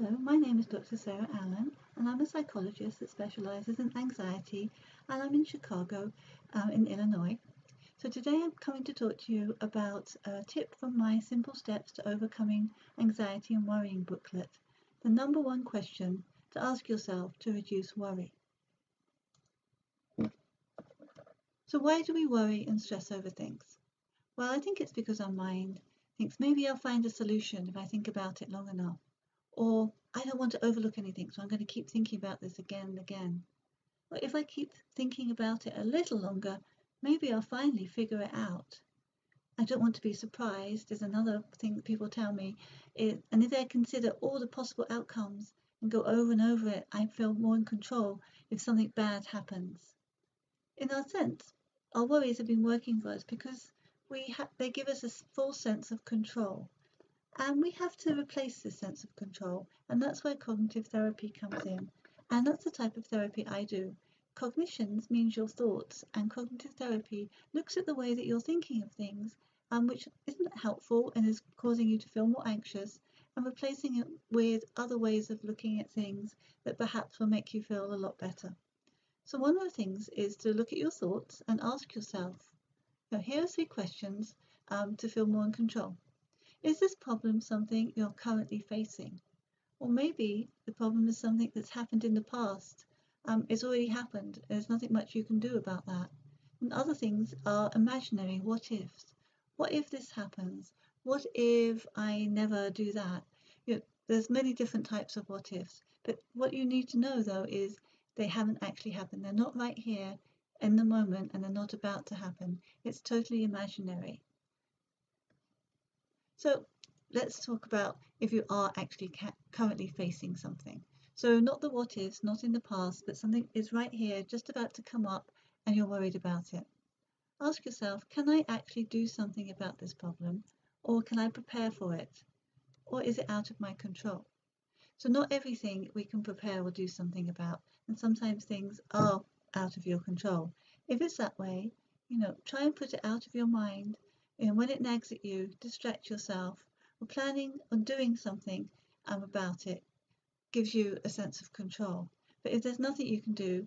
Hello, my name is Dr. Sarah Allen, and I'm a psychologist that specializes in anxiety, and I'm in Chicago, in Illinois. So today I'm coming to talk to you about a tip from my Simple Steps to Overcoming Anxiety and Worrying booklet. The number one question to ask yourself to reduce worry. So why do we worry and stress over things? Well, I think it's because our mind thinks maybe I'll find a solution if I think about it long enough. Or I don't want to overlook anything, so I'm going to keep thinking about this again and again. Or if I keep thinking about it a little longer, maybe I'll finally figure it out. I don't want to be surprised is another thing that people tell me. And if I consider all the possible outcomes and go over and over it, I feel more in control if something bad happens. In our sense, our worries have been working for us because they give us a full sense of control. And we have to replace this sense of control, and that's where cognitive therapy comes in. And that's the type of therapy I do. Cognitions means your thoughts, and cognitive therapy looks at the way that you're thinking of things, which isn't helpful and is causing you to feel more anxious, and replacing it with other ways of looking at things that perhaps will make you feel a lot better. So one of the things is to look at your thoughts and ask yourself, here are 3 questions to feel more in control. Is this problem something you're currently facing? Or maybe the problem is something that's happened in the past. It's already happened. There's nothing much you can do about that. And other things are imaginary what ifs. What if this happens? What if I never do that? There's many different types of what ifs. But what you need to know though is they haven't actually happened. They're not right here in the moment and they're not about to happen. It's totally imaginary. So let's talk about if you are actually currently facing something. So not the what ifs, not in the past, but something is right here, just about to come up, and you're worried about it. Ask yourself, can I actually do something about this problem? Or can I prepare for it? Or is it out of my control? So not everything we can prepare or do something about, and sometimes things are out of your control. If it's that way, try and put it out of your mind. When it nags at you, distract yourself, or planning on doing something about it gives you a sense of control. But if there's nothing you can do,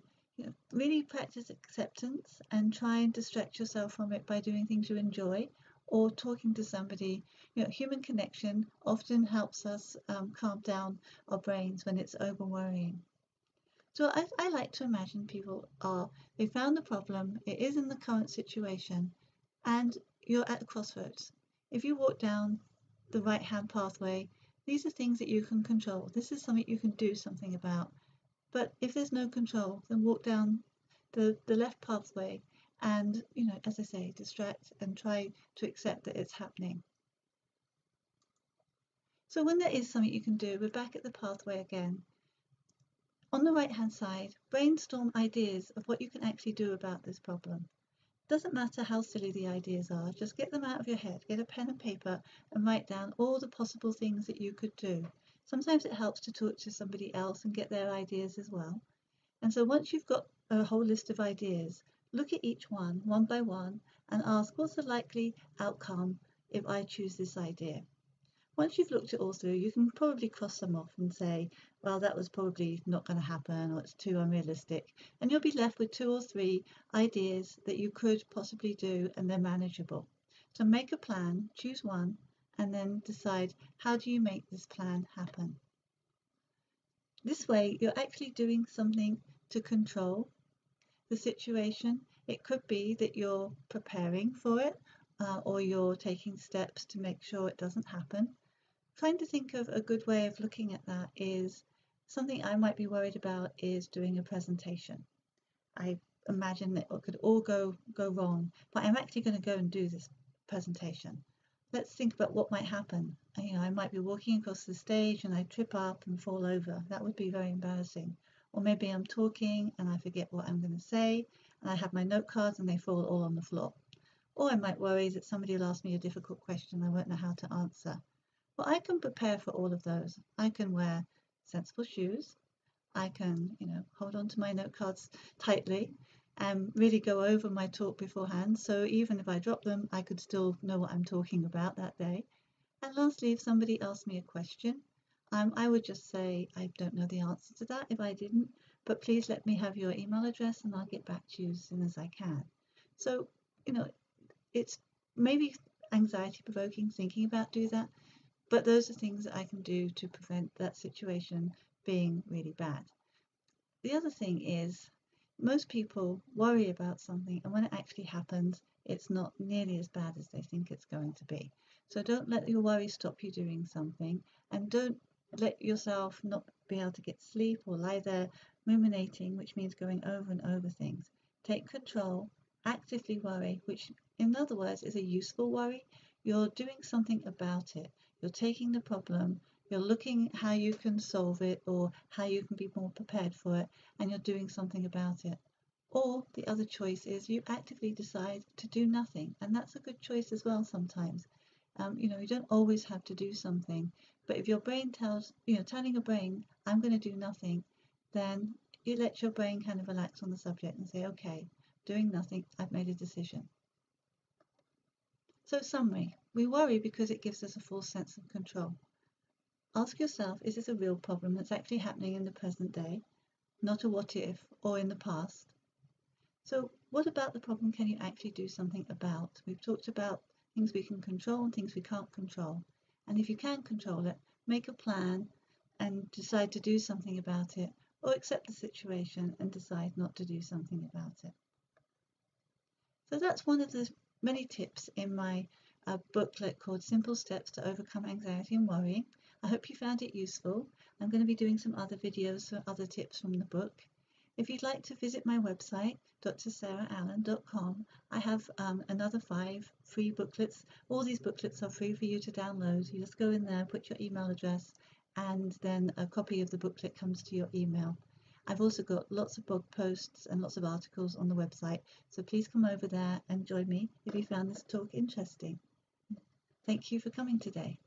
really practice acceptance and try and distract yourself from it by doing things you enjoy or talking to somebody. Human connection often helps us calm down our brains when it's over worrying. So I like to imagine they found the problem, it is in the current situation, and you're at the crossroads. If you walk down the right-hand pathway, these are things that you can control. This is something you can do something about. But if there's no control, then walk down the left pathway and, as I say, distract and try to accept that it's happening. So when there is something you can do, we're back at the pathway again. On the right-hand side, brainstorm ideas of what you can actually do about this problem. Doesn't matter how silly the ideas are, just get them out of your head, get a pen and paper and write down all the possible things that you could do. Sometimes it helps to talk to somebody else and get their ideas as well. And so once you've got a whole list of ideas, look at each one by one, and ask what's the likely outcome if I choose this idea. Once you've looked it all through, you can probably cross them off and say, well, that was probably not going to happen, or it's too unrealistic. And you'll be left with 2 or 3 ideas that you could possibly do, and they're manageable. So make a plan, choose one, and then decide how do you make this plan happen. This way, you're actually doing something to control the situation. It could be that you're preparing for it, or you're taking steps to make sure it doesn't happen. Trying to think of a good way of looking at that is something I might be worried about is doing a presentation. I imagine that it could all go wrong, but I'm actually going to go and do this presentation. Let's think about what might happen. I might be walking across the stage and I trip up and fall over. That would be very embarrassing. Or maybe I'm talking and I forget what I'm going to say, and I have my note cards and they fall all on the floor. Or I might worry that somebody will ask me a difficult question I won't know how to answer. Well, I can prepare for all of those. I can wear sensible shoes. I can, hold on to my note cards tightly and really go over my talk beforehand. So even if I drop them, I could still know what I'm talking about that day. And lastly, if somebody asks me a question, I would just say I don't know the answer to that if I didn't, but please let me have your email address and I'll get back to you as soon as I can. So, you know, it's maybe anxiety provoking thinking about do that, but those are things that I can do to prevent that situation being really bad. The other thing is most people worry about something, and when it actually happens, it's not nearly as bad as they think it's going to be. So don't let your worry stop you doing something, and don't let yourself not be able to get sleep or lie there ruminating, which means going over and over things. Take control, actively worry, which in other words is a useful worry. You're doing something about it. You're taking the problem, you're looking how you can solve it or how you can be more prepared for it, and you're doing something about it. Or the other choice is you actively decide to do nothing, and that's a good choice as well sometimes. You don't always have to do something, but if your brain telling your brain, I'm going to do nothing, then you let your brain kind of relax on the subject and say, okay, doing nothing, I've made a decision. So, summary, we worry because it gives us a false sense of control. Ask yourself, is this a real problem that's actually happening in the present day, not a what if or in the past? So, what about the problem can you actually do something about? We've talked about things we can control and things we can't control. And if you can control it, make a plan and decide to do something about it, or accept the situation and decide not to do something about it. So, that's one of the many tips in my booklet called Simple Steps to Overcome Anxiety and Worrying. I hope you found it useful. I'm going to be doing some other videos for other tips from the book. If you'd like to visit my website, drsarahallen.com, I have another 5 free booklets. All these booklets are free for you to download. You just go in there, put your email address, and then a copy of the booklet comes to your email. I've also got lots of blog posts and lots of articles on the website, so please come over there and join me if you found this talk interesting. Thank you for coming today.